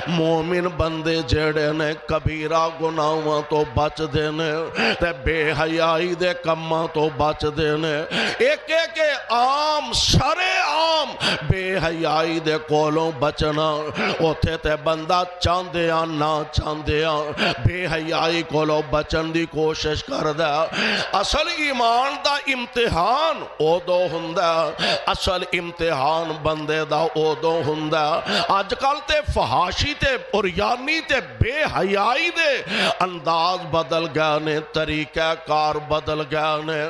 مومن بندے جڑے نے کبیرہ گناہاں تو بچ دے نے تے بے حیائی دے کماں تو بچ دے نے ایک ایک عام سر عام بے حیائی دے کولوں بچنا اوتھے تے بندہ چاندیاں نہ چاندیاں بے حیائی کولوں بچن دی کوشش کردا اصل ایمان دا امتحان اودو ہوندا اصل امتحان بندے دا اودو ہوندا اج کل تے فحاشی تے عریانی تے بے حیائی دے انداز بدل گئے نے طریقہ کار بدل گئے نے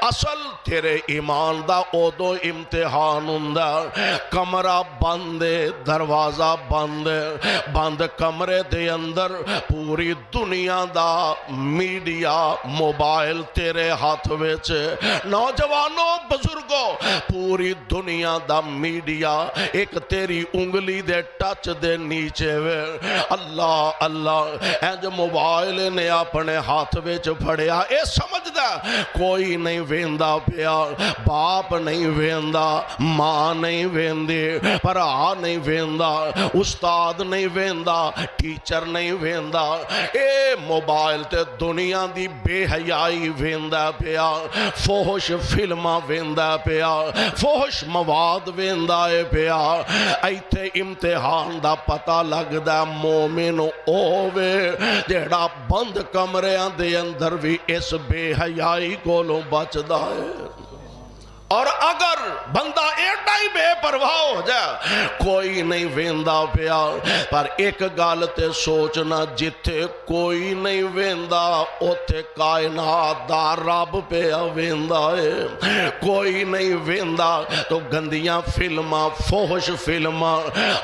اصل تیرے ایمان دا اودو امتحان ہوندا کمرہ بند دروازہ بند کمرے دے اندر پوری دنیا دا میڈیا موبائل تیرے ہاتھ وچ نوجوانوں بزرگوں پوری دنیا دا میڈیا ایک تیری انگلی دے ٹچ دے نیچے وے اللہ اللہ جو موبائل نے اپنے ہاتھ وچ پھڑیا اے سمجھدا کوئی نہیں ویندا پیا باپ نہیں ویندا ماں نہیں ویندی بھرا نہیں ویندا استاد نہیں ویندا ٹیچر نہیں ویندا اے موبائل تے دنیا دی بے حیائی ویندا پیا فحش فلماں ویندا پیا فحش مواد ویندا پیا ایتھے امتحان دا پتہ لگدا مومن اووے جیڑا بند کمریاں دے اندر بھی اس بے حیائی کولوں بچدا ہے اور اگر بندہ ایڈا ہی بے پرواہ ہو جائے کوئی نہیں ویندا پیا پر ایک گل تے سوچنا جتھے کوئی نہیں ویندا اوتھے کائنات دا رب پیا ویندا ہے کوئی نہیں ویندا تو گندیاں فلماں فحش فلماں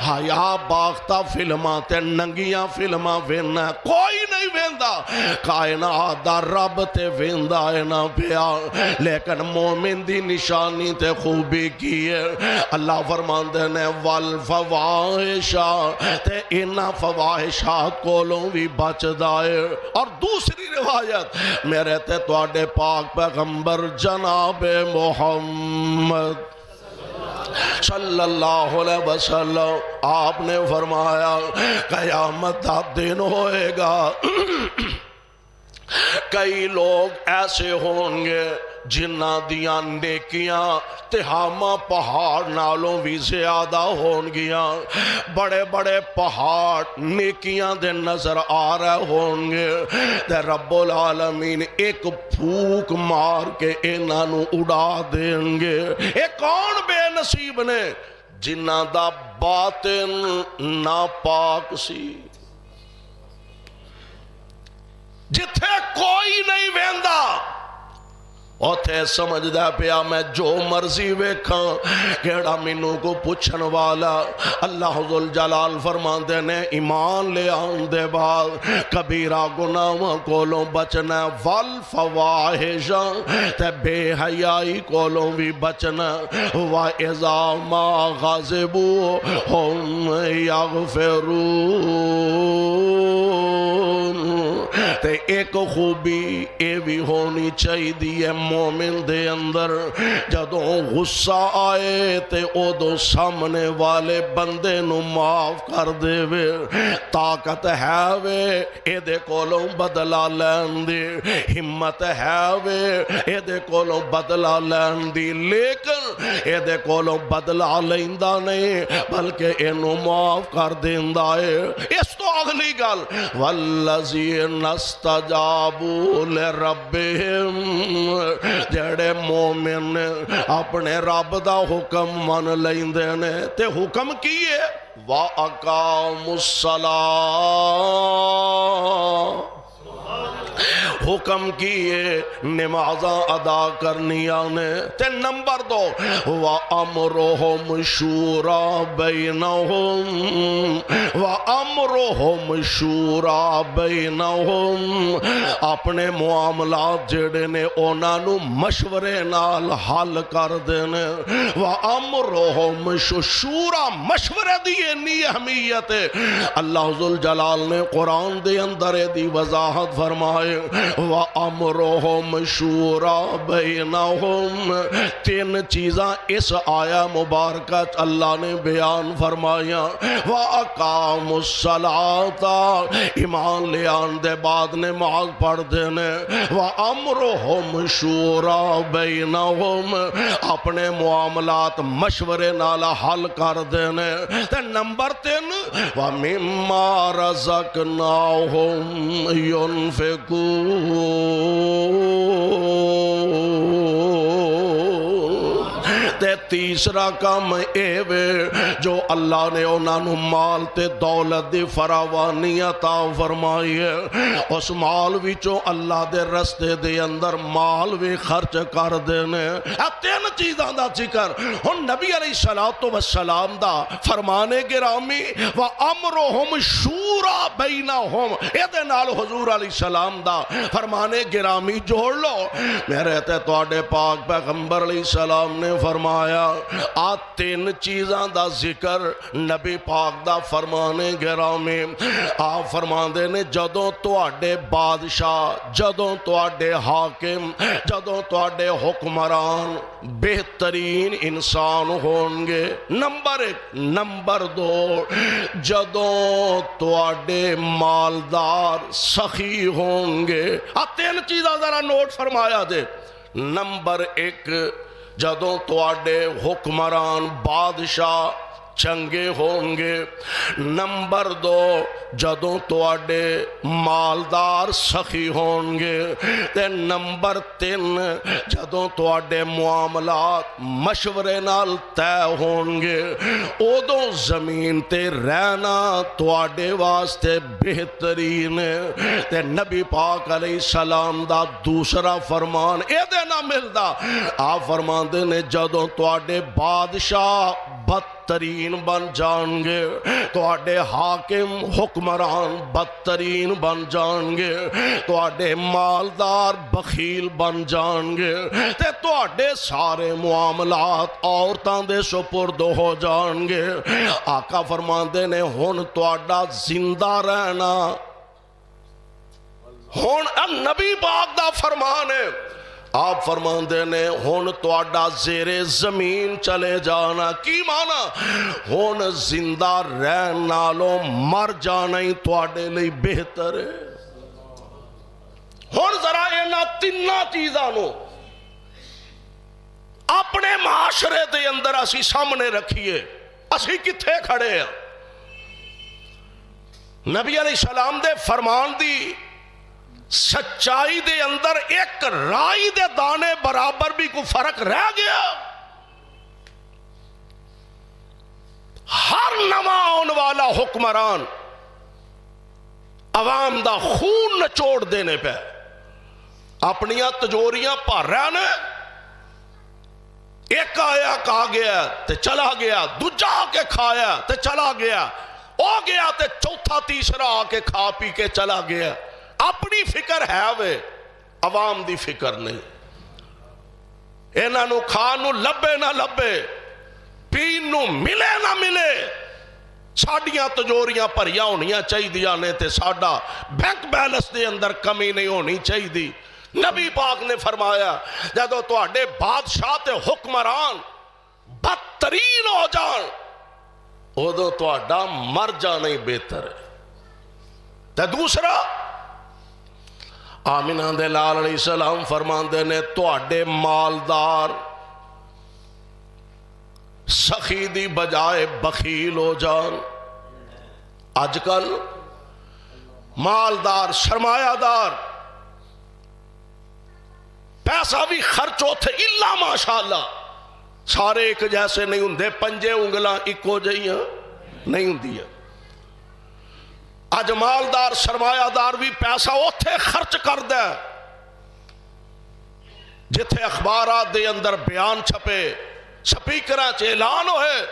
حیا باختہ فلماں تے ننگیاں فلماں وینا کوئی نہیں ویندا کائنات دا رب تے ویندا ہے نہ پیا لیکن مومن دی نشانی تے خوبی کی ہے اللہ فرماندے نے والفواحشا تے انہا فواحشات کولوں بھی بچ دائے اور دوسری روایت میرے تے تواڈے پاک پیغمبر جناب محمد صلی اللہ علیہ وسلم آپ نے فرمایا قیامت دا دن ہوئے گا کئی لوگ ایسے ہوں گے جنہ دیاں نیکیاں تہامہ پہاڑ نالوں بھی زیادہ ہونگیاں بڑے بڑے پہاڑ نیکیاں دے نظر آ رہے ہوں گے تے رب العالمین ایک پھوک مار کے انہوں اڑا دیں گے ایک کون بے نصیب نے جنہ دا باطن ناپاک سی جتھے کوئی نہیں ویندا اوتھے سمجھدا پیا میں جو مرضی ویکھاں کیڑا مینوں کو پوچھن والا اللہ ذوالجلال فرماندے نے ایمان لے آن دے بعد کبیرہ گناہاں کولوں بچنا والفواحش تے بے حیائی کولوں بھی بچنا وَإِذَا مَا غَضِبُوا هُمْ يَغْفِرُونَ تے ایک خوبی اے بھی ہونی چاہی دیئے مومن دے اندر جدوں غصہ آئے تے او دو سامنے والے بندے نو معاف کر دے وے طاقت ہے وے اے دے کولوں بدلا لین دی ہمت ہے وے اے دے کولوں بدلا لین دی لیکن اے دے کولوں بدلا لیندہ نہیں بلکہ انو معاف کر دیندہ ہے اس تو اگلی گل والذین استجابوا لربہم جڑے مومن اپنے رب دا حکم من لیندے نے تے حکم کیے وَأَقَامُوا الصَّلَاةَ حکم کیے نمازاں ادا کرنی آنے تے نمبر 2 وَأَمْرُهُمْ شُورَى بَيْنَهُمْ وَأَمْرُهُمْ شُورَى بَيْنَهُمْ اپنے معاملات جڑے نے انہوں مشورے نال حل کر دینے وَأَمْرُهُمْ شُورَى مشورے دیئے نی اہمیت اللہ ذوالجلال نے قرآن دے اندر دی وضاحت فرمائے وَأَمْرُهُمْ شُورَى بَيْنَهُمْ. تین چیزاں اس آیا مبارکہ اللہ نے بیان فرمایا. وَأَقَامُوا الصَّلَاةَ, ایمان لے آن دے بعد نماز پڑھ دینے. وَأَمْرُهُمْ شُورَى بَيْنَهُمْ, اپنے معاملات مشورے نالا حل کر دینے. تے نمبر 3, وَمِمَّا رَزَقْنَاهُمْ يُنْفِقُونَ. تے تیسرا کام اے وے جو اللہ نے انہوں مال تے دولت دی فراوانی عطا فرمائی ہے, اس مال وچوں اللہ دے رستے دے اندر مال بھی خرچ کر دینے. تین چیزاں دا ذکر ہن نبی علیہ السلام دا فرمانے گرامی وَأَمْرُهُمْ شُورَى بَيْنَهُمْ, اے دے نال حضور علیہ السلام دا فرمانے گرامی جوڑ لو. میرے تے تواڈے پاک پیغمبر علیہ السلام نے فرمایا آ تین چیزاں دا ذکر نبی پاک دا فرمانے گرامی. آپ فرماندے نے جدوں تواڈے بادشاہ, جدوں تواڈے حاکم, جدوں تواڈے حکمران بہترین انسان ہوں گے. نمبر 1. نمبر 2, جدوں تواڈے مالدار سخی ہوں گے. تین چیزاں ذرا نوٹ فرمایا دے. نمبر 1, جدوں تواڈے حکمران بادشاہ چنگے ہوں گے. نمبر 2, جدوں تواڈے مالدار سخی ہوں گے. تے نمبر 3, جدوں تواڈے معاملات مشورے نال طے ہوں گے. ادوں زمین تے رہنا تواڈے واسطے بہترین ہے. تے نبی پاک علیہ السلام دا دوسرا فرمان اے دے نہ ملدا. آپ فرماندے نے جدوں تواڈے بادشاہ بدترین بن جان گے, تواڈے حاکم حکمران بدترین بن جان گے, تواڈے مالدار بخیل بن جان گے, تے تواڈے سارے معاملات عورتاں دے سپرد ہو جان گے. آقا فرماندے نے ہن تواڈا زندہ رہنا, ہن نبی پاک دا فرمان ہے. آپ فرماندے نے ہن تواڈا زیر زمین چلے جانا. کی مانا؟ ہن زندہ رہن نالوں مر جانا ہی تواڈے لئی بہتر ہے. ہن ذرا انہاں تیناں چیزاں نو اپنے معاشرے دے اندر اسی سامنے رکھیے. اسی کتھے کھڑے ہیں؟ نبی علیہ السلام دے فرمان دی سچائی دے اندر ایک رائی دے دانے برابر بھی کوئی فرق رہ گیا. ہر نواں آن والا حکمران عوام دا خون نچوڑ دینے پہ اپنیاں تجوریاں پار رہا نے. ایک آیا کھا گیا تے چلا گیا, دوجا آ کے کھایا تے چلا گیا, او گیا تے چوتھا تیسرا آ کے کھا پی کے چلا گیا. اپنی فکر ہے وے, عوام دی فکر نہیں. انہاں نو کھان نو لبے نہ لبے, پین نو ملے نہ ملے, ساڈیاں تجوریاں بھریاں ہونیاں چاہیدیاں نے تے ساڈا بینک بیلنس دے اندر کمی نہیں ہونی چاہیدی. نبی پاک نے فرمایا جدوں تواڈے بادشاہ تے حکمران بدترین ہو جان ادوں تواڈا مر جانا ہی بہتر ہے. تے دوسرا, آمینہ دے لال علیہ السلام فرماندے نے تواڈے مالدار سخی دی بجائے بخیل ہو جان. آج کل مالدار سرمایہ دار پیسہ بھی خرچ ہوتے اللہ ماشاءاللہ سارے ایک جیسے نہیں ہوندے, پنجے انگلاں اکو جائیاں نہیں ہوندیاں. اج مالدار سرمایہ دار بھی پیسہ اوتھے خرچ کر دے جتھے اخبارات دے اندر بیان چھپے, سپیکراں چ اعلان ہوئے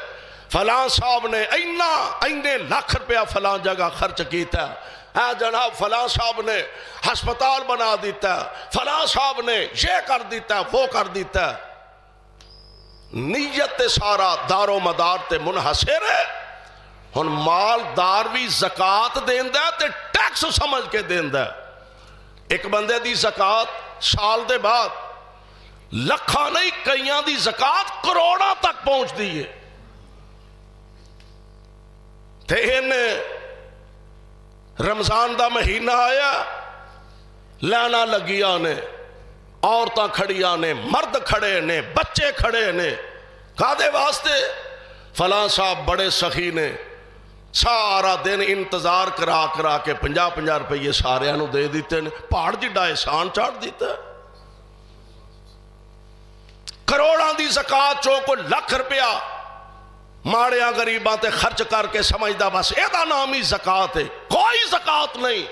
فلاں صاحب نے اینے لاکھ روپیہ فلاں جگہ خرچ کیتا ہے, جناب فلاں صاحب نے ہسپتال بنا دیتا ہے, فلاں صاحب نے یہ کر دیتا ہے وہ کر دیتا ہے. نیت سارا دار و مدار تے منحصر ہے. ہن مالدار بھی زکات دیندا تے ٹیکس سمجھ کے دیندا. ایک بندے دی زکات سال دے بعد لکھاں نہیں کئیاں دی زکات کروڑاں تک پہنچ دی ہے تے انہیں رمضان دا مہینہ آیا لینا لگیاں نے عورتاں کھڑیاں نے مرد کھڑے نے بچے کھڑے نے کادے واسطے فلاں صاحب بڑے سخی نے سارا دن انتظار کرا کرا کے 50-50 روپے سارے نو دے دیتے نے پہاڑ جڈا احسان چاڑ دیتا ہے کروڑاں دی زکات چو کوئی لکھ روپیہ ماڑیاں غریباں تے خرچ کر کے سمجھدا بس ایدہ نام ہی زکات ہے کوئی زکات نہیں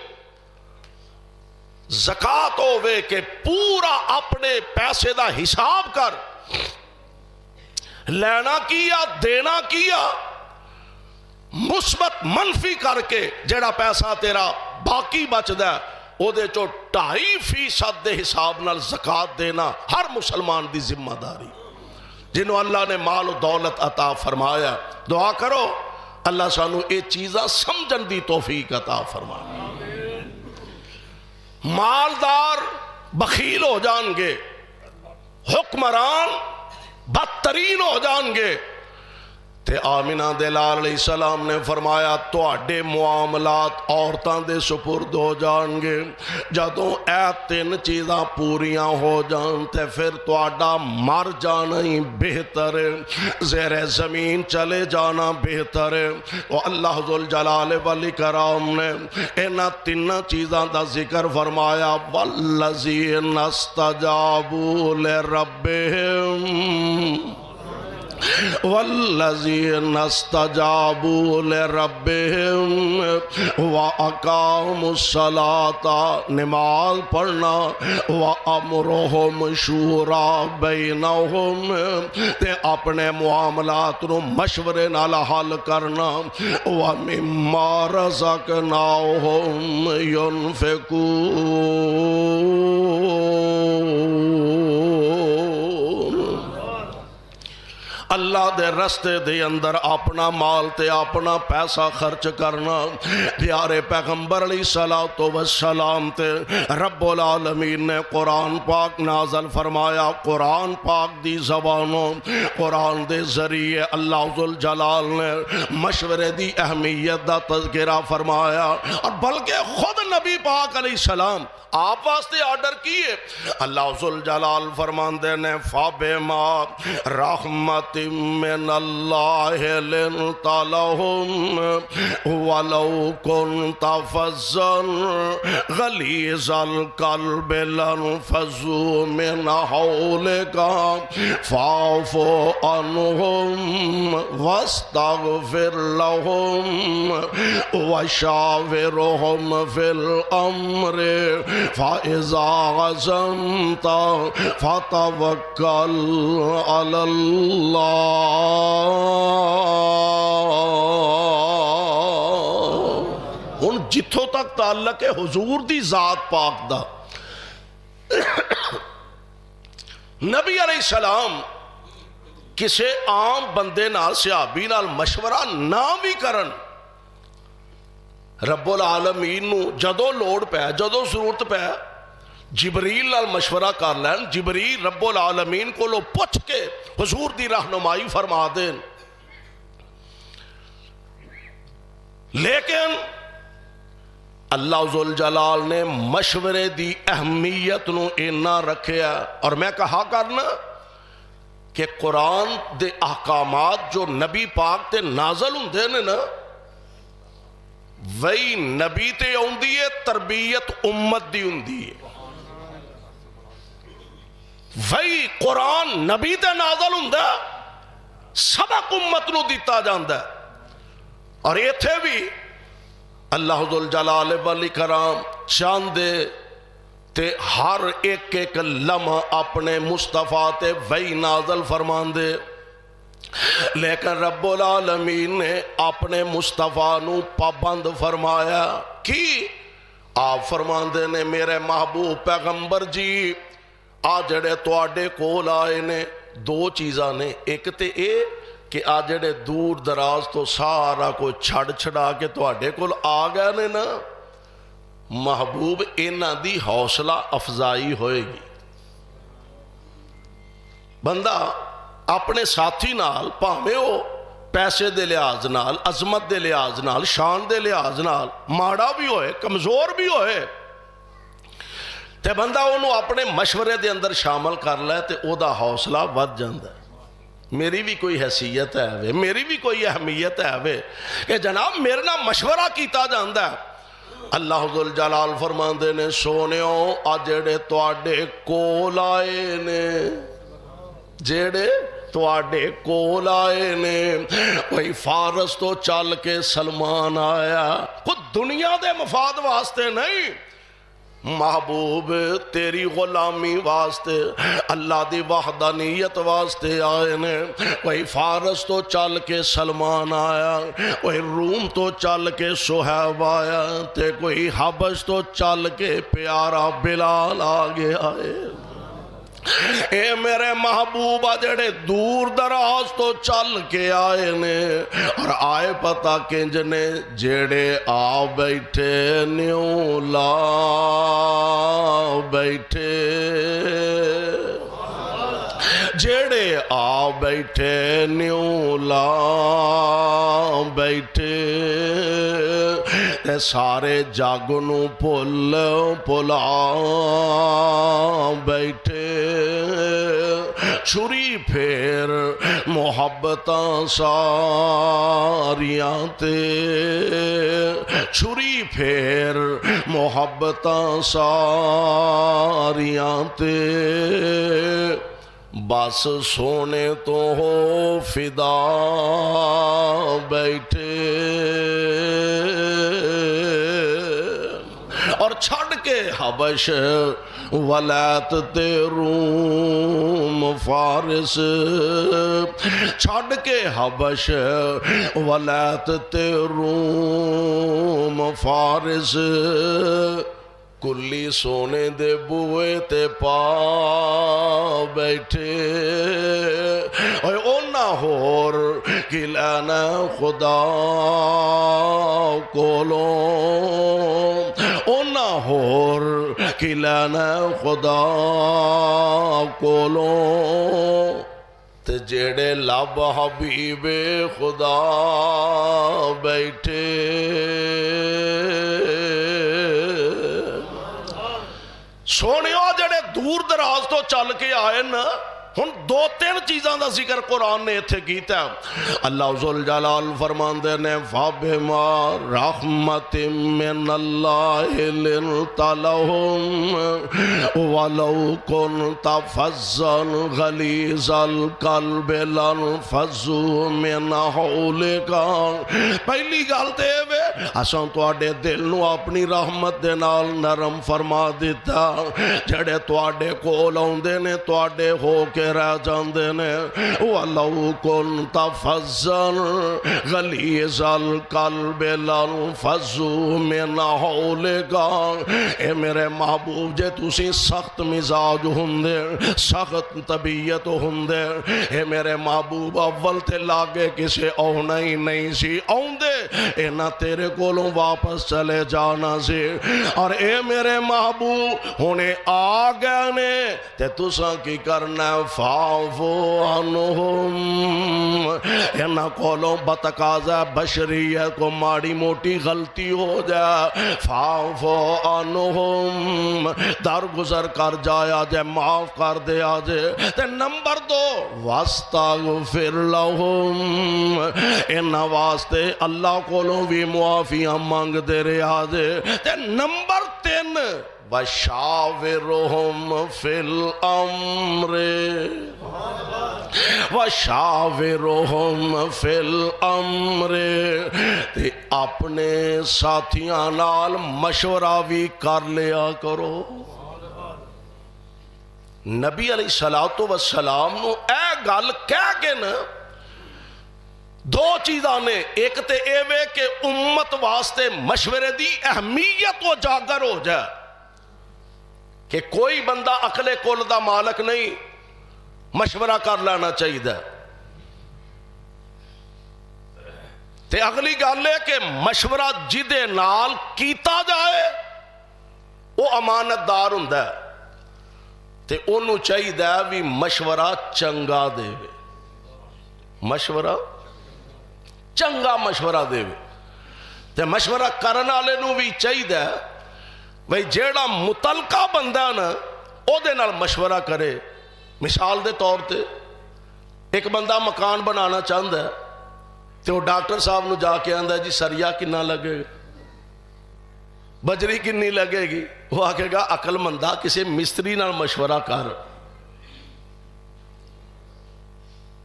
زکات ہوئے کہ پورا اپنے پیسے دا حساب کر لینا کیا دینا کیا مثبت منفی کر کے جڑا پیسہ تیرا باقی بچ دا او دے چو 2.5% دے حساب نال زکات دینا ہر مسلمان دی ذمہ داری جنہوں اللہ نے مال و دولت عطا فرمایا دعا کرو اللہ سانو اے چیزاں سمجھن دی توفیق عطا فرمایا مالدار بخیل ہو جان گے حکمران بدترین ہو جان گے تے آمینہ دلال علیہ السلام نے فرمایا تواڈے معاملات عورتاں دے سپرد ہو جان گے جدوں اے 3 چیزاں پوریاں ہو جان تے پھر تواڈا مر جانا ہی بہتر ہے زیر زمین چلے جانا بہتر ہے اور اللہ ذوالجلال والاکرام نے انہاں 3 چیزاں دا ذکر فرمایا والذین استجابوا لربہم والذین استجابوا لربہم وَأَقَامُوا الصَّلَاةَ نماز پڑھنا وَأَمْرُهُمْ شُورَى بَيْنَهُمْ تے اپنے معاملات نو مشورے نال حل کرنا وَمِمَّا رَزَقْنَاهُمْ يُنْفِقُونَ اللہ دے رستے دے اندر اپنا مال تے اپنا پیسہ خرچ کرنا پیارے پیغمبر علیہ السلام تے رب العالمین نے قرآن پاک نازل فرمایا قرآن پاک دی زبانوں قرآن دے ذریعے اللہ ذوالجلال نے مشورے دی اہمیت دا تذکرہ فرمایا اور بلکہ خود نبی پاک علیہ السلام آپ واسطے آرڈر کیے اللہ ذوالجلال فرماندے نے فَبِمَا رَحْمَةٍ مِّنَ اللَّهِ لِنْتَ لَهُمْ وَلَوْ كُنْتَ فَظًّا غَلِيظَ الْقَلْبِ لَانفَضُّوا مِنْ حَوْلِكَ فَاعْفُ عَنْهُمْ وَاسْتَغْفِرْ لَهُمْ وَشَاوِرْهُمْ فِي الْأَمْرِ فَإِذَا عَزَمْتَ فَتَوَكَّلْ عَلَى اللَّهِ ان جتھوں تک تعلق ہے حضور دی ذات پاک دا نبی علیہ السلام کسے عام بندے نال صحابی نال مشورہ نہ بھی کرن رب العالمین نو جدو لوڑ پہ جدو ضرورت پہ جبریل نال مشورہ کر لین جبریل رب العالمین کو لو پوچھ کے حضور دی رہنمائی فرما دین لیکن اللہ ذوالجلال نے مشورے دی اہمیت نو اینا رکھیا اور میں کہا کرنا کہ قرآن دے احکامات جو نبی پاک تے نازل ہوندے نے نا وہی نبی تے ہوندی ہے تربیت امت دی ہوندی ہے وہی قرآن نبی تے نازل ہوندا سبق امت نو دیتا جاندا اور ایتھے بھی اللہ ذوالجلال والاکرام چاندے تے ہر ایک لمحہ اپنے مصطفیٰ تے وہی نازل فرمان دے لیکن رب العالمین نے اپنے مصطفیٰ نو پابند فرمایا کی آپ فرمان دے نے میرے محبوب پیغمبر جی آجڑے تواڈے کول آئے نے 2 چیزاں نے ایک تے اے کہ آجڑے دور دراز تو سارا کو چھڑ چھڑا کے تواڈے کول آ گئے نے نا محبوب انہاں دی حوصلہ افزائی ہوئے گی. بندہ اپنے ساتھی نال پاویں او پیسے دے لحاظ نال، عظمت دے لحاظ نال، شان دے لحاظ نال ماڑا بھی ہوئے، کمزور بھی ہوئے، تے بندہ انہوں اپنے مشورے دے اندر شامل کر لے تے او دا حوصلہ ود جاندا ہے. میری بھی کوئی حیثیت ہے وے، میری بھی کوئی اہمیت ہے وے کہ جناب میرے نال مشورہ کیتا جاندا ہے. اللہ ذوالجلال فرماندے نے سونیو آ جڑے تواڈے کول آئے نے، جڑے تواڈے کول آئے نے، وہی فارس تو چل کے سلمان آیا، خود دنیا دے مفاد واسطے نہیں، محبوب تیری غلامی واسطے، اللہ دی وحدانیت واسطے آئے نے. کوئی فارس تو چل کے سلمان آیا، کوئی روم تو چل کے صہیب آیا، تے کوئی حبش تو چل کے پیارا بلال آگے آئے. اے میرے محبوبہ جڑے دور دراز تو چل کے آئے نے، اور آئے پتہ کنج نے جڑے آ بیٹھے نیو لا بیٹھے، جڑے آ بیٹھے نیو لا بیٹھے، تے سارے جگ نو پھل پلا بیٹھے. چھری پھیر محبتاں ساریاں تے، چھری پھیر محبتاں ساریاں تے، بس سونے تو ہو فدا بیٹھے. اور چھڑ کے حبش ولایت تے روم فارس، چھڑ کے حبش ولایت تے روم فارس، کلی سونے دے بوئے تے پا بیٹھے. اونا ہور کی لینا خدا کولوں، اونا ہور کی لینا خدا کولوں، تے جڑے لب حبیب خدا بیٹھے. سونیو جڑے دور دراز تو چل کے آئے نا، ہن دو تین چیزاں دا ذکر قرآن نے اتھے کیتا ہے. اللہ ذوالجلال فرماندے نے فَبِمَا رَحْمَةٍ مِّنَ اللَّهِ لِنْتَ لَهُمْ وَلَوْ كُنْتَ فَظًّا غَلِيظَ الْقَلْبِ لَانفَضُّوا مِنْ حَوْلِكَ. پہلی گل تے وے اساں تواڈے دل نو اپنی رحمت دے نال نرم فرما دیتا، جڑے تواڈے کول آوندے نے تواڈے ہو کے رہ جاندے نے. وَلَوْ كُنْتَ فَظًّا غَلِيظَ الْقَلْبِ لَانفَضُّوا مِنْ حَوْلِكَ. اے میرے محبوب جے تسی سخت مزاج ہوندے، سخت طبیعت ہوندے، اے میرے محبوب اول تے لاگے کسے آنا ہی نہیں سی، آوندے اے نہ تیرے کولوں واپس چلے جانا سی. اور اے میرے محبوب ہونے آ گئے نے تے تساں کی کرنا فاعفو عنہم. انہاں کولوں بتقاضا بشریت کو ماڑی موٹی غلطی ہو جائے، فاعفو عنہم درگزر کر جایا جائے، معاف کر دیا جائے. تے نمبر 2 واستغفر لہم، انہاں واسطے اللہ کولوں بھی معافیاں مانگ دے رہا جائے. تے نمبر 3 وَشَاوِرُهُمْ فِي الْأَمْرِ، وَشَاوِرُهُمْ فِي الْأَمْرِ. تے اپنے ساتھیاں نال مشورہ بھی کر لیا کرو. نبی علیہ السلام نو اے گل کہہ کے نا دو چیزاں نے، ایک تے اے وے کہ امت واسطے مشورے دی اہمیت و جاگر ہو جائے کہ کوئی بندہ عقل کل دا مالک نہیں، مشورہ کر لینا چاہیے. تے اگلی گل ہے کہ مشورہ جدے نال کیتا جائے وہ امانت دار ہوندا ہے تے انہوں چاہیے بھی مشورہ چنگا دے، مشورہ چنگا مشورہ دے، تے مشورہ کرن والے نوں بھی چاہیے بھئی جیڑا متعلقہ بندہ نا او دے نال مشورہ کرے۔ مثال دے طور تے ایک بندہ مکان بنانا چاہتا ہے تے وہ ڈاکٹر صاحب نو جا کے آندا ہے جی سریا کنا لگے گا، بجری کنی لگے گی، وہ آکھے گا عقل مندہ کسی مستری نال مشورہ کر،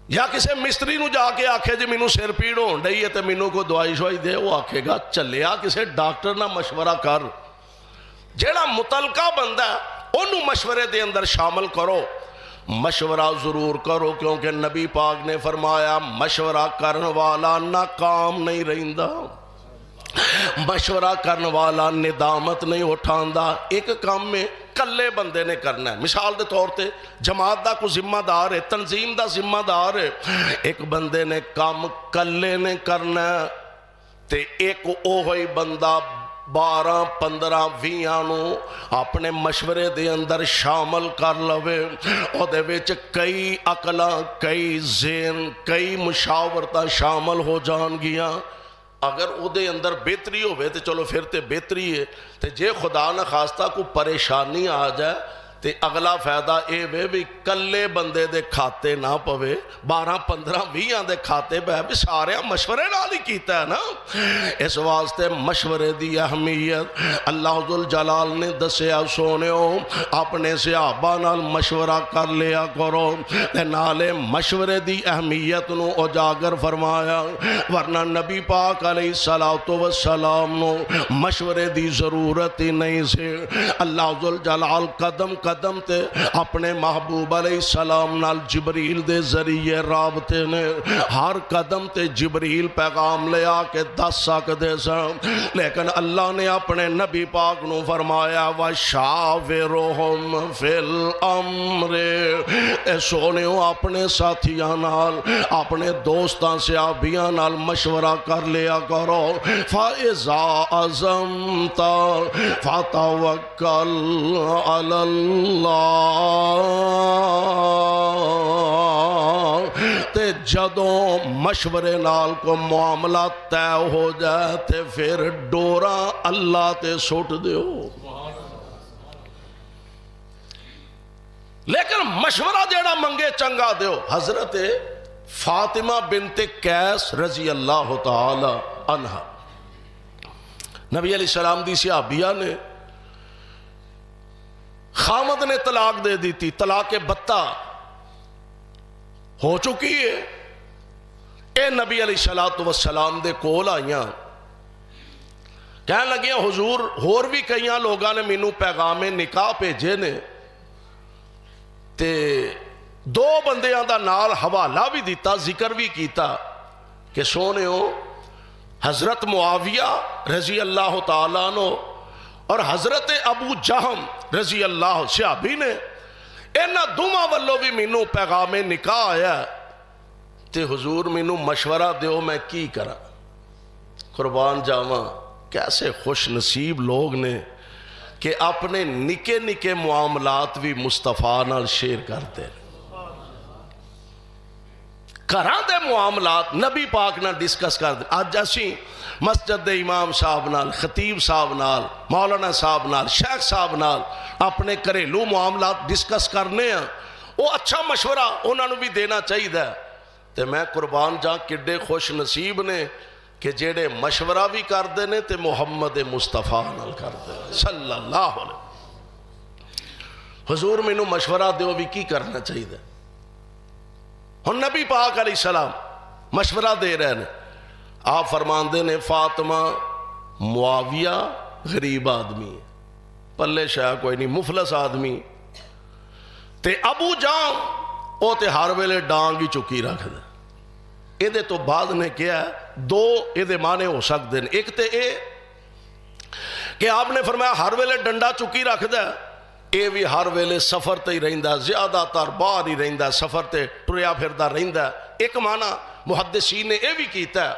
یا کسی مستری نو جا کے آکھے جی مینوں سر پیڑ ہون ڈئی ہے تے مینوں کو دوائی شوائی دے، وہ آکھے گا چلیا کسی ڈاکٹر نال مشورہ کر۔ جیڑا متعلقہ بندہ ہے انہوں مشورے دے اندر شامل کرو، مشورہ ضرور کرو، کیونکہ نبی پاک نے فرمایا مشورہ کرن والا ناکام نہیں رہندا، مشورہ کرن والا ندامت نہیں اٹھاندا۔ ایک کام میں کلے بندے نے کرنا ہے، مثال دے طور تے جماعت دا کو ذمہ دار ہے، تنظیم دا ذمہ دار ہے، ایک بندے نے کام کلے نے کرنا ہے تے ایک اوہی بندہ 12 15 20 نو اپنے مشورے دے اندر شامل کر لوے، او دے وچ کئی عقلاں، کئی ذہن، کئی مشاورتاں شامل ہو جان گیاں۔ اگر او دے اندر بہتری ہوئے تو چلو پھر تے بہتری ہے، تے جے خدا نہ خواستہ کو پریشانی آ جائے تے اگلا فائدہ اے وے بھی کلے بندے دے کھاتے نہ پوے، 12 15 20 دے کھاتے بہ بھی سارے مشورے نال ہی کیتا ہے نا۔ اس واسطے مشورے دی اہمیت اللہ ذوالجلال نے دسیا، سونےو اپنے صحابہ نال مشورہ کر لیا کرو، تے نالے مشورے دی اہمیت نو اجاگر فرمایا، ورنہ نبی پاک علیہ السلام نو مشورے دی ضرورت ہی نہیں سے۔ اللہ ذوالجلال قدم قدم تے اپنے محبوب علیہ السلام نال جبریل دے ذریعے رابطے نے، ہر قدم تے جبریل پیغام لے آ کے دس سکدے سن، لیکن اللہ نے اپنے نبی پاک نو فرمایا وَشَاوِرُهُمْ فِي الْأَمْرِ، اے سونےو اپنے ساتھیاں نال، اپنے دوستاں صحابیاں نال مشورہ کر لیا کرو۔ فَإِذَا عَزَمْتَ فَتَوَكَّلْ عَلَى اللہ، تے جدوں مشورے نال کو معاملہ طے ہو جائے تے پھر ڈورا اللہ تے سٹ دیو۔ لیکن مشورہ جیڑا منگے چنگا دیو۔ حضرت فاطمہ بنت قیس رضی اللہ تعالی عنہ، نبی علیہ السلام دی صحابیہ نے، خامد نے طلاق دے دی تھی، طلاق بتہ ہو چکی ہے، اے نبی علیہ السلام دے کول آئیاں، کہنے لگیاں حضور ہور بھی کئیاں لوگاں نے مینوں پیغام نکاح بھیجے نے، تے 2 بندیاں دا نال حوالہ بھی دیتا، ذکر بھی کیتا کہ سونےو حضرت معاویہ رضی اللہ تعالیٰ عنہ اور حضرت ابو جہم رضی اللہ صحابی نے، انہاں دوواں والوں بھی مینوں پیغام نکاح آیا تے حضور مینوں مشورہ دیو میں کی کرا۔ قربان جاواں کیسے خوش نصیب لوگ نے کہ اپنے نکے نکے معاملات بھی مصطفیٰ نال شیئر کرتے، گھراں دے معاملات نبی پاک نال ڈسکس کرتے۔ آج اسی مسجد دے امام صاحب نال، خطیب صاحب نال، مولانا صاحب نال، شیخ صاحب نال اپنے گھریلو معاملات ڈسکس کرنے ہیں، وہ اچھا مشورہ انہوں نے بھی دینا چاہیے۔ تے میں قربان جا کڈے خوش نصیب نے کہ جیڑے مشورہ بھی کردے نے تے محمد مصطفیٰ نال کردے صلی اللہ علیہ۔ حضور مینوں مشورہ دیو بھی کی کرنا چاہیے۔ ہن نبی پاک علیہ السلام مشورہ دے رہے ہیں، آپ فرماندے نے فاطمہ معاویہ غریب آدمی ہے، پلے شاہ کوئی نہیں، مفلس آدمی، تے ابو جہم او تے ہر ویلے ڈانگ ہی چکی رکھ دے۔ اے دے تو بعد نے کیا ہے 2 اے دے معنی ہو سکتے ہیں، ایک تے اے کہ آپ نے فرمایا ہر ویلے ڈنڈا چکی رکھ دے، اے بھی ہر ویلے سفر تے ہی رہندا، زیادہ تر باہر ہی رہندا، سفر تے ٹریا پھردا رہندا۔ ایک معنی محدثین نے اے بھی کیتا ہے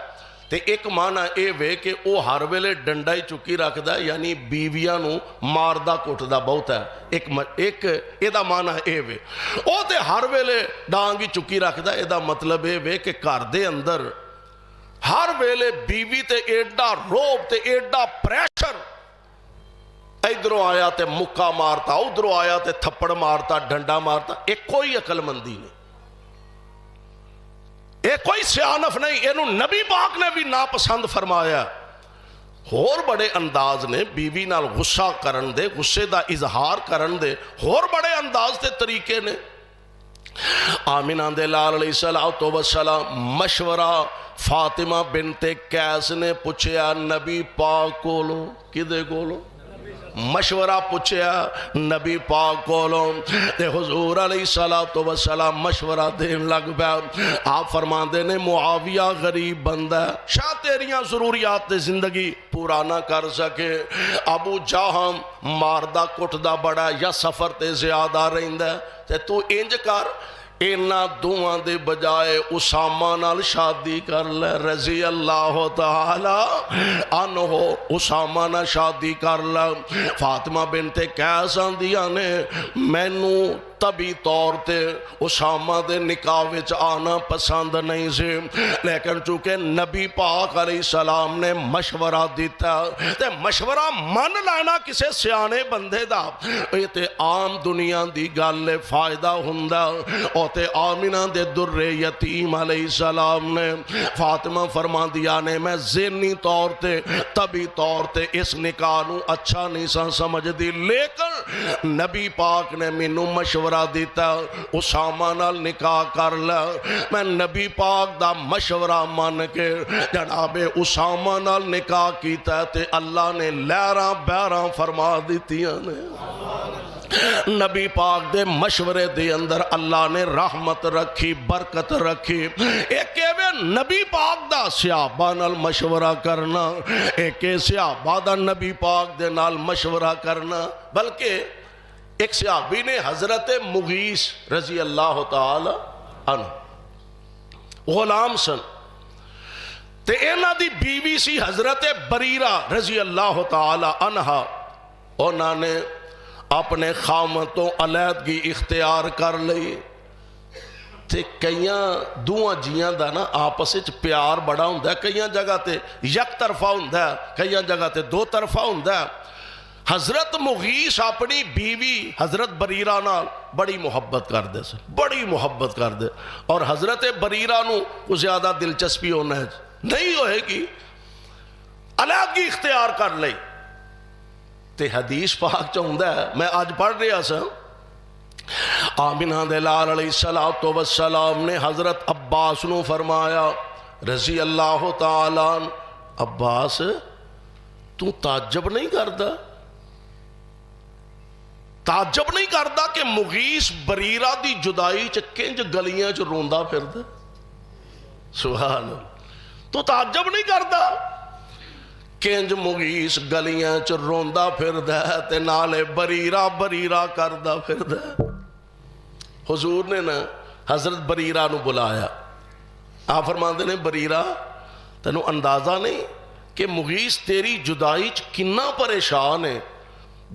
تے ایک معنی اے وے کہ وہ ہر ویلے ڈنڈا ہی چکی رکھدا ہے، یعنی بیویاں نو ماردا کٹدا بہت ہے، ایک ایدا معنی اے وے او تے ہر ویلے ڈانگ ہی چکی رکھدا ہے۔ ایدا مطلب اے وے کہ گھر دے اندر ہر ویلے بیوی تے ایڈا روب تے ایڈا پریشر، ادھروں آیا تے مکہ مارتا، ادھروں آیا تے تھپڑ مارتا، ڈنڈا مارتا، ایک کوئی عقل مندی نہیں، یہ کوئی سیانف نہیں، اینو نبی پاک نے بھی ناپسند فرمایا۔ اور بڑے انداز نے بیوی نال غصہ کرن دے، غصے دا اظہار کرن دے اور بڑے انداز دے طریقے نے۔ آمینہ دے لال علیہ السلام مشورہ فاطمہ بنت قیس نے پوچھیا نبی پاک کولو، کدے کولو؟ مشورہ پوچھیا نبی پاک کولو، تے حضور علیہ السلام مشورہ دین لگ پیا۔ آپ فرماندے نے معاویہ غریب بندہ ہے، شاید تیریاں ضروریات دے زندگی پورا نہ کر سکے، ابو جہم ماردہ کٹدا بڑا یا سفر تے زیادہ رہندا ہے، تے تو انج کر اینا دعاں دے بجائے اسامہ نال شادی کر لے، رضی اللہ تعالی عنہ، اسامہ نال شادی کر لے۔ فاطمہ بنت قیس آندیاں نے مینوں طبی طور تے اسامہ دے نکاح وچ آنا پسند نہیں سی، لیکن چونکہ نبی پاک علیہ السلام نے مشورہ دیتا تے مشورہ من لینا کسے سیانے بندے دا یہ تے عام دنیا دی گل فائدہ ہوندا۔ او تے آمینہ دے در یتیم علیہ السلام نے فاطمہ فرما دیا نے میں ذہنی طور تے طبی طور تے اس نکاح نو اچھا نہیں سمجھ دی، لیکن نبی پاک نے مینوں مشورہ دیتا اسامہ نال نکاح کر لے۔ میں نبی پاک دا مشورہ مان کے جناب اسامہ نال نکاح کیتا تے اللہ نے لہراں بہراں فرما دیتیاں نے۔ نبی پاک دے مشورے دے اندر اللہ نے رحمت رکھی، برکت رکھی۔ ایک نبی پاک دا صحابہ نال مشورہ کرنا، ایک صحابہ دا نبی پاک دے نال مشورہ کرنا، بلکہ ایک صحابی نے حضرت مغیث رضی اللہ تعالی عنہ غلام سن تے اینا دی بیوی سی حضرت بریرہ رضی اللہ تعالی عنہ، انہوں نے اپنے خامتوں علیحدگی اختیار کر لئی تے کئیاں دوہاں جیاں دا نا آپس وچ پیار بڑا ہوندا ہے، کئیاں جگہ تے یک طرفہ ہوندا ہے، کئیاں جگہ تے دو طرفہ ہوندا ہے۔ حضرت مغیث اپنی بیوی حضرت بریرہ نال بڑی محبت کر دے سن، بڑی محبت کر دے، اور حضرت بریرہ نو کو زیادہ دلچسپی ہونا ہے نہیں ہوئے گی، علیحدگی اختیار کر لئی تے حدیث پاک چاہتا ہے میں آج پڑھ رہا سا آمینہ دے لال علیہ السلام نے حضرت عباس نو فرمایا رضی اللہ تعالیٰ عباس تو تعجب نہیں کردا، تعجب نہیں کردا کہ مغیث بریرہ دی جدائی کنج گلیاں چ روندا پھردا، سبحان اللہ، تو تعجب نہیں کردا کنج مغیث گلیاں چ روندا پھردا تے نالے بریرہ بریرہ کردا پھردا۔ حضور نے نا حضرت بریرہ نو بلایا، آپ فرماندے نے بریرہ تینوں اندازہ نہیں کہ مغیث تیری جدائی چ کنا پریشان ہے،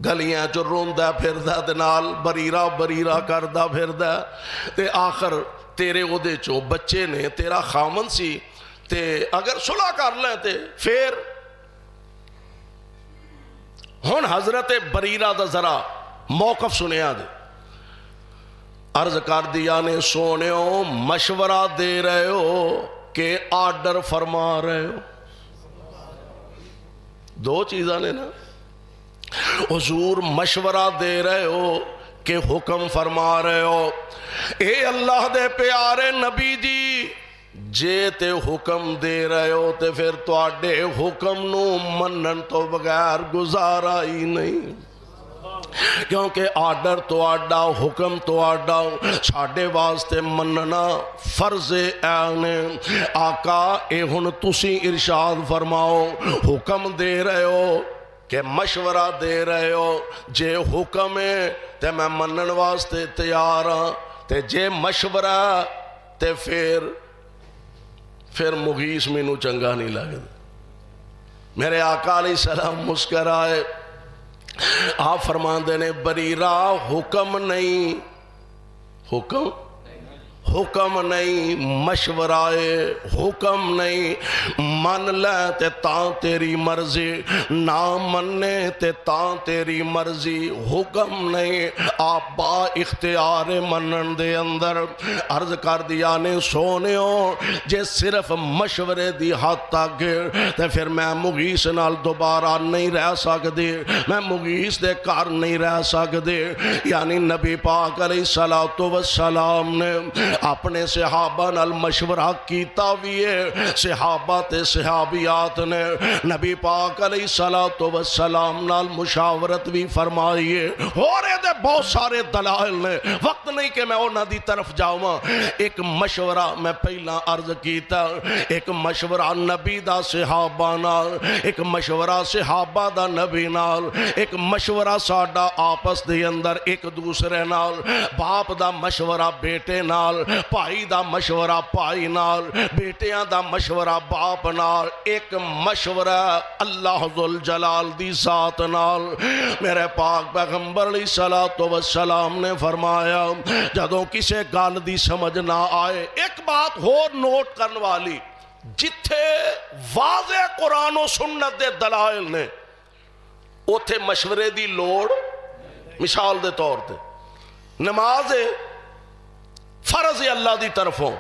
گلیاں چ روندا پھردا تے نال بریرہ بریرہ کردا پھردا تے آخر تیرے اودے چوں بچے نے، تیرا خامن سی تے اگر صلح کر لیں تے پھر ہن حضرت بریرہ دا ذرا موقف سنیا دے، عرض کر دیا نے سونےو مشورہ دے رہے ہو کہ آرڈر فرما رہے ہو، دو چیزاں نے نا، حضور مشورہ دے رہے ہو کہ حکم فرما رہے ہو، اے اللہ دے پیارے نبی جی جے تے حکم دے رہے ہو تے پھر تو آڈے حکم نو منن تو بغیر گزارا ہی نہیں، کیونکہ آرڈر تو آڈا حکم تو آڈا ساڑھے واسطے مننا فرض عین۔ آقا اے ہن تسی ارشاد فرماؤ حکم دے رہے ہو کہ مشورہ دے رہے ہو، جے حکم ہے تے میں منن واسطے تیار ہاں تے جے مشورہ تے پھر پھر مغیث مینوں چنگا نہیں لگدا۔ میرے آقا علیہ السلام مسکرائے، آپ فرماندے نے بریرہ حکم نہیں، حکم نہیں، مشورائے حکم نہیں، من لے تے تاں تیری مرضی، نہ مننے تے تاں تیری مرضی، حکم نہیں۔ آپ با اختیار منن دے اندر عرض کر دیا نے سونیوں جے صرف مشورے دی حد تک تے پھر میں مغیث نال دوبارہ نہیں رہ سکدی، میں مغیث دے کار نہیں رہ سکدی۔ یعنی نبی پاک علیہ السلام نے اپنے صحابہ نال مشورہ کیتا بھی ہے، صحابہ تے صحابیات نے نبی پاک علیہ السلام نال مشاورت بھی فرمائی ہے، اور دے بہت سارے دلائل نے، وقت نہیں کہ میں انہاں دی طرف جاؤں۔ ایک مشورہ میں پہلا عرض کیتا، ایک مشورہ نبی دا صحابہ نال، ایک مشورہ صحابہ دا نبی نال، ایک مشورہ ساڈا آپس دے اندر ایک دوسرے نال، باپ دا مشورہ بیٹے نال، بھائی دا مشورہ بھائی نال، بیٹیاں دا مشورہ باپ نال، ایک مشورہ اللہ ذوالجلال دی ذات نال۔ میرے پاک پیغمبر علیہ السلام نے فرمایا جدوں کسے گل دی سمجھ نہ آئے، ایک بات اور نوٹ کرنے والی، جتھے واضح قرآن و سنت دے دلائل نے اوتھے مشورے دی لوڑ۔ مثال دے طور تے نماز فرض اللہ دی طرفوں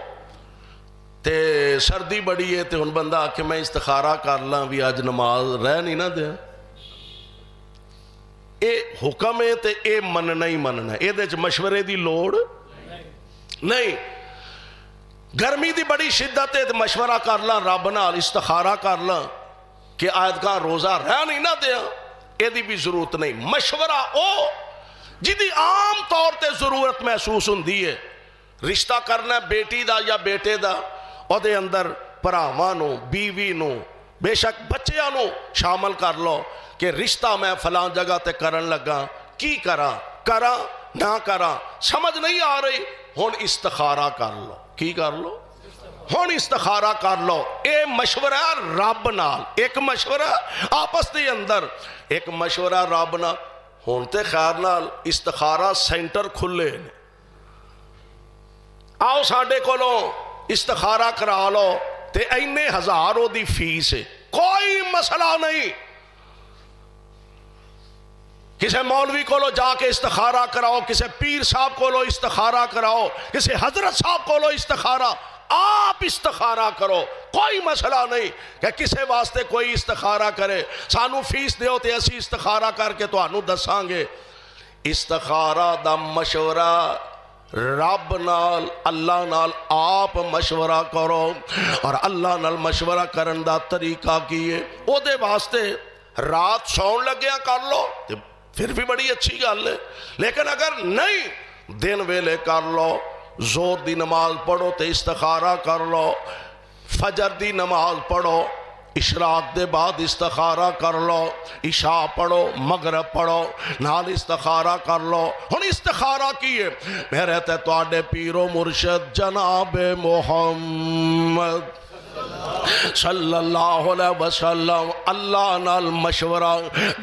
تے سردی بڑی ہے تے ہن بندہ کہ میں استخارہ کر لاں بھی آج نماز رہ نہیں نہ دیا، اے حکم ہے تے اے مننا ہی مننا ہے، اے دے مشورے دی لوڑ نہیں۔ گرمی دی بڑی شدت ہے تے مشورہ کر لاں رب نال، استخارہ کر لاں کہ آج کا روزہ رہ نہیں نہ دیا، اے دی بھی ضرورت نہیں۔ مشورہ او جدی عام طور تے ضرورت محسوس ہوندی ہے، رشتہ کرنا بیٹی دا یا بیٹے دا، او دے اندر پراواں نو، بیوی نو، بے شک بچیاں نو شامل کر لو کہ رشتہ میں فلاں جگہ تے کرن لگا، کی کراں نہ کراں سمجھ نہیں آ رہی، ہن استخارہ کر لو۔ کی کر لو؟ ہن استخارہ کر لو۔ اے مشورہ رب نال، ایک مشورہ آپس دے اندر، ایک مشورہ رب نال۔ ہن تے خیر نال استخارہ سینٹر کھلے نے، آؤ ساڈے کولوں استخارہ کرا لو تے اینے ہزاروں دی فیس ہے، کوئی مسئلہ نہیں۔ کسے مولوی کولو جا کے استخارہ کراؤ، کسے پیر صاحب کولو استخارہ کراؤ، کسے حضرت صاحب کولو استخارہ، آپ استخارہ کرو، کوئی مسئلہ نہیں کہ کسے واسطے کوئی استخارہ کرے، سانو فیس دیو تے اسی استخارہ کر کے تو آنو دساں گے۔ استخارہ دا مشورہ رب نال، اللہ نال آپ مشورہ کرو، اور اللہ نال مشورہ کرن دا طریقہ کیے، او دے واسطے رات سون لگیا کر لو پھر بھی بڑی اچھی گل ہے، لیکن اگر نہیں دن ویلے کر لو، زور دی نماز پڑھو تے استخارہ کر لو، فجر دی نماز پڑھو، اشراق دے بعد استخارہ کر لو، عشاء پڑھو، مغرب پڑھو، نال استخارہ کر لو۔ ہن استخارہ کیے میرے تے تواڈے پیر و مرشد جناب محمد صلی اللہ علیہ وسلم اللہ نال مشورہ،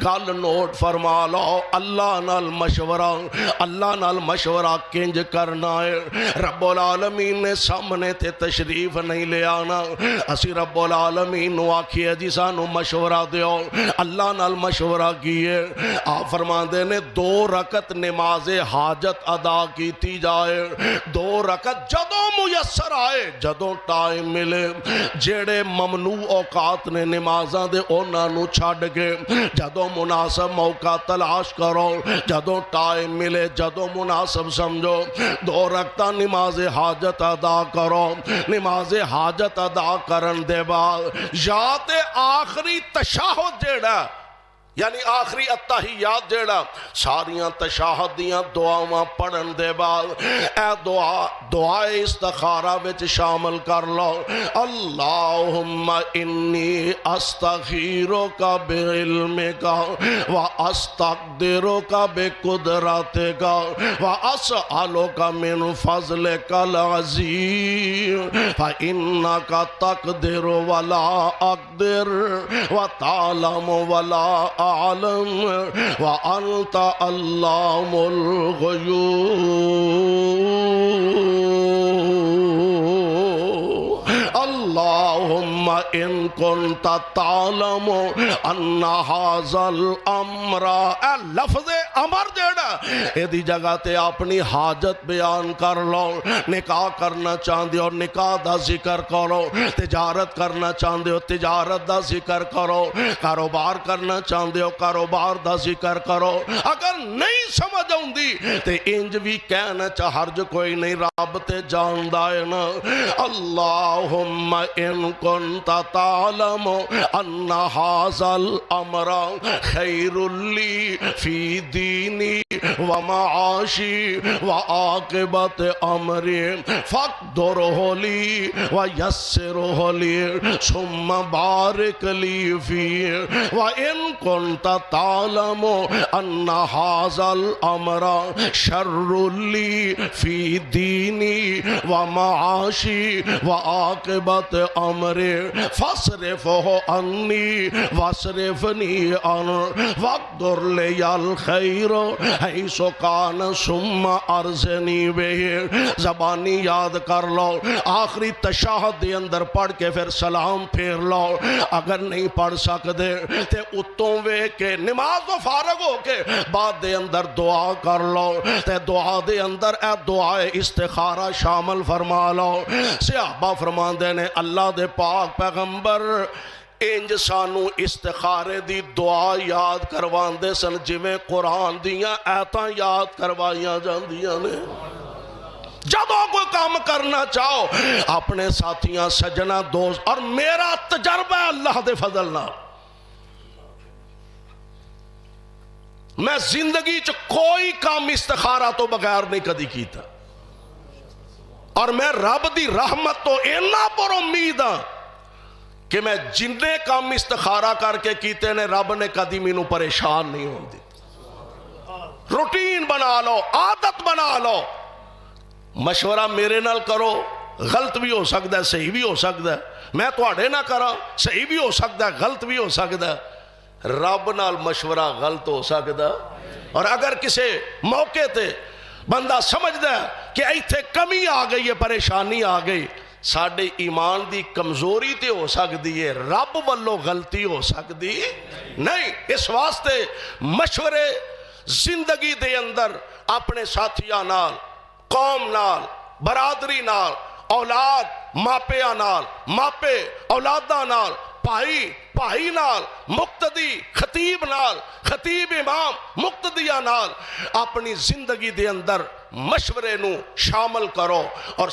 گل نوٹ فرما لو، اللہ نال مشورہ، اللہ نال مشورہ کنج کرنا ہے۔ رب العالمین نے سامنے تے تشریف نہیں لے آنا، اسی رب العالمین نو آکھیے جی سانو مشورہ دیو، اللہ نال مشورہ کیے۔ آپ فرماندے نے 2 رکعت نماز حاجت ادا کیتی جائے، 2 رکعت جدوں میسر آئے، جدوں ٹائم ملے، جیڑے ممنوع اوقات نے نمازاں دے اونا نو چھاڑ کے جدوں مناسب موقع تلاش کرو، جدوں ٹائم ملے، جدوں مناسب سمجھو، 2 رکعتاں نماز حاجت ادا کرو۔ نماز حاجت ادا کرن دے بعد یا تے آخری تشہد جیڑا یعنی آخری اتحیات جیڑا ساریاں تشاہد دیاں دعاواں پڑھن دے بعد اے دعائے استخارہ وچ شامل کر لو. اللہم انی استخیرک بعلمک و استقدرک بقدرتک و اسألک من فضلک العظیم فإنک تقدر ولا اقدر و تعلم ولا اعلم وانت علام الغیوب. اللہم ان کنت تعلم ان ھذا الامر. اے لفظ امر جیڑا ایدی جگہ تے اپنی حاجت بیان کر لو. نکاح کرنا چاہندے ہو نکاح دا ذکر کرو, تجارت کرنا چاہندے ہو تجارت دا ذکر کرو, کاروبار کرنا چاہندے ہو کاروبار دا ذکر کرو. اگر نہیں سمجھ آؤندی تے انج بھی کہنا چاہ حرج کوئی نہیں, رب تے جاندا ہے نا. اللہم ان کنت تعلم ان ھذا الامر خیر لی فی دینی و معاشی و عاقبت امری فاقدرہ لی و یسرہ لی ثم بارک لی فی. و ان کنت تعلم ان ھذا الامر شر لی فی دینی و معاشی و عاقبت امری فاصرفہ انی واصرفنی عن واقدر لی الخیر حیث کان ثم ارزنی بہ. زبانی یاد کر لو, آخری تشہد دے اندر پڑھ کے پھر سلام پھیر لو. اگر نہیں پڑھ سکتے تے اتوں وے کے نماز تو فارغ ہو کے بعد دے اندر دعا کر لو. تے دعا دے اندر اے دعائے استخارہ شامل فرما لو. صحابہ فرماندے نے اللہ دے پاک پیغمبر انج سانو استخارے دی دعا یاد کروان دے سن جویں قرآن دیاں ایتاں یاد کروائیاں جاندیاں نے. جدوں کوئی کام کرنا چاہو اپنے ساتھیاں سجنا دوست, اور میرا تجربہ ہے اللہ دے فضل نہ, میں زندگی چ کوئی کام استخارہ تو بغیر نہیں کدی کیتا, اور میں رب دی رحمت تو اینا پر امید ہاں کہ میں جننے کام استخارہ کر کے کیتے نے رب نے کدی مینوں پریشان نہیں ہون دی. روٹین بنا لو, عادت بنا لو, مشورہ میرے نال کرو, غلط بھی ہو سکتا ہے صحیح بھی ہو سکتا ہے, میں تواڈے نہ کراں صحیح بھی ہو سکتا ہے غلط بھی ہو سکتا ہے. رب نال مشورہ غلط ہو سکتا, اور اگر کسی موقع تے بندہ سمجھدا ہے کہ ایتھے کمی آ گئی ہے پریشانی آ گئی, ساڈے ایمان دی کمزوری تے ہو سکتی ہے, رب والو غلطی ہو سکتی نہیں. اس واسطے مشورے زندگی دے اندر اپنے ساتھیاں نال, قوم نال, برادری نال, اولاد ماپیاں نال, ماپے اولاداں نال, بھائی نال, مقتدی خطیب نال, خطیب امام مقتدیاں نال اپنی زندگی دے اندر مشورے نو شامل کرو. اور